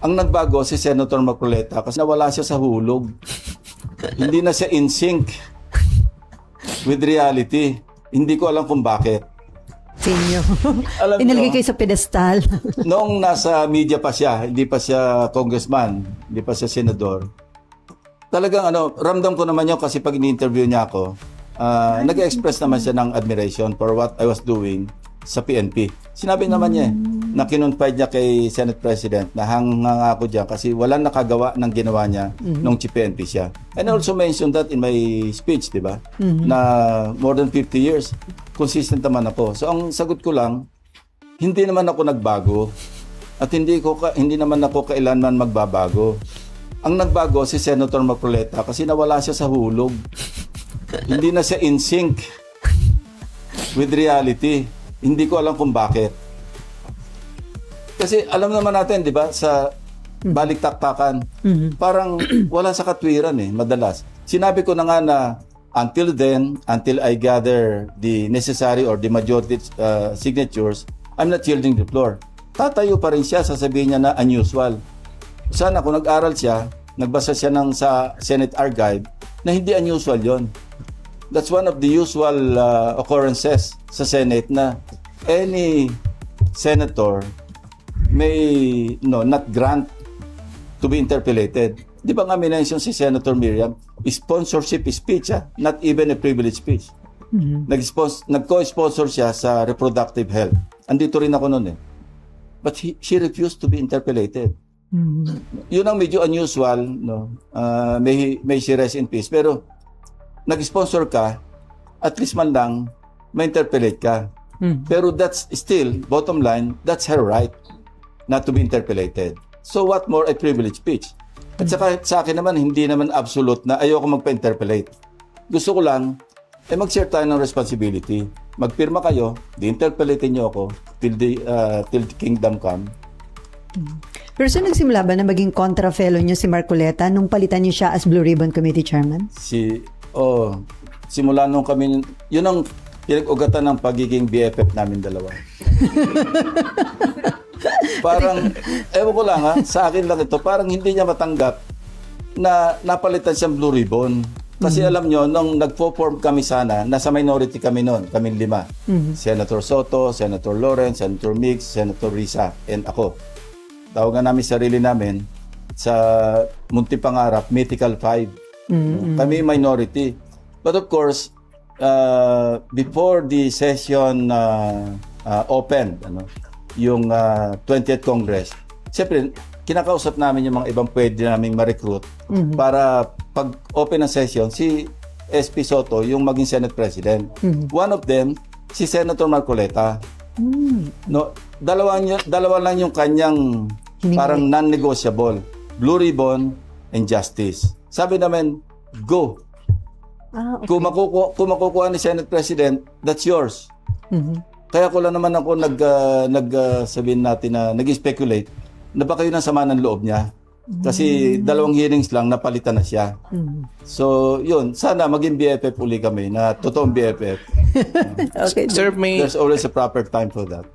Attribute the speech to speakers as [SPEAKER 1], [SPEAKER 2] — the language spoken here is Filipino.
[SPEAKER 1] Ang nagbago si Senator Marcoleta kasi nawala siya sa hulog. Hindi na siya in sync with reality. Hindi ko alam kung bakit.
[SPEAKER 2] Sinyo.
[SPEAKER 1] Alam
[SPEAKER 2] Inilagay
[SPEAKER 1] nyo,
[SPEAKER 2] kayo sa pedestal.
[SPEAKER 1] noong nasa media pa siya, hindi pa siya congressman, hindi pa siya senador, talagang ramdam ko naman yun kasi pag ini-interview niya ako, nag-express naman siya ng admiration for what I was doing sa PNP. Sinabi naman niya na kinonfide niya kay Senate President na hanganga ako dyan kasi walang nakagawa ng ginawa niya nung PNP siya. And I also mentioned that in my speech, di ba? Na more than 50 years, consistent naman ako. So ang sagot ko lang, hindi naman ako nagbago at hindi naman ako kailanman magbabago. Ang nagbago si Senator Marcoleta kasi nawala siya sa hulog. Hindi na siya in sync with reality. Hindi ko alam kung bakit. Kasi alam naman natin, di ba, sa balik-taktakan, parang wala sa katwiran madalas. Sinabi ko na nga na until then, until I gather the necessary or the majority signatures, I'm not yielding the floor. Tatayo pa rin siya, sasabihin niya na unusual. Sana kung nag-aral siya, nagbasa siya sa Senate Archive, na hindi unusual yon. That's one of the usual occurrences sa Senate na any senator may not grant to be interpellated. Di ba nga minention si Senator Miriam, sponsorship speech, not even a privilege speech. Nag-co-sponsor siya sa reproductive health. Andito rin ako noon But she refused to be interpellated. Yun ang medyo unusual, may she rest in peace. Pero nag-sponsor ka, at least man lang, ma-interpellate ka. Pero that's still, bottom line, that's her right not to be interpellated. So what more a privilege speech? At saka sa akin naman, hindi naman absolute na ayoko magpa-interpellate. Gusto ko lang, mag-share tayo ng responsibility. Magpirma kayo, di-interpellate niyo ako till the kingdom come.
[SPEAKER 2] Pero so nagsimula ba na maging kontra-fellow niyo si Marcoleta nung palitan niyo siya as Blue Ribbon Committee Chairman?
[SPEAKER 1] Simula nung kami, yun ang pinag-ugatan ng pagiging BFF namin dalawa. Parang, ewan ko lang sa akin lang ito, parang hindi niya matanggap na napalitan siyang Blue Ribbon. Kasi alam nyo, nung nagpo-form kami sana, nasa minority kami noon, kaming 5. Senator Soto, Senator Lawrence, Senator Mix, Senator Risa, and ako. Tawagan namin sarili namin sa Munti Pangarap, Mythical 5. Kami minority. But of course, before the session opened, yung 20th Congress, siyempre, kinakausap namin yung mga ibang pwede naming ma-recruit para pag open ng session, si SP Soto yung maging Senate President. One of them, si Senator Marcoleta. Dalawa lang yung kanyang parang non-negotiable. Blue Ribbon and Justice. Sabi namin, go.
[SPEAKER 2] Okay.
[SPEAKER 1] Kung makukuha ni Senate President, that's yours. Kaya ko lang naman ako sabihin natin na nag-speculate na ba kayo ng sama ng loob niya? Kasi 2 hearings lang, napalitan na siya. So, yun. Sana maging BFF uli kami na totoong BFF.
[SPEAKER 2] Okay.
[SPEAKER 3] Sir,
[SPEAKER 1] There's always a proper time for that.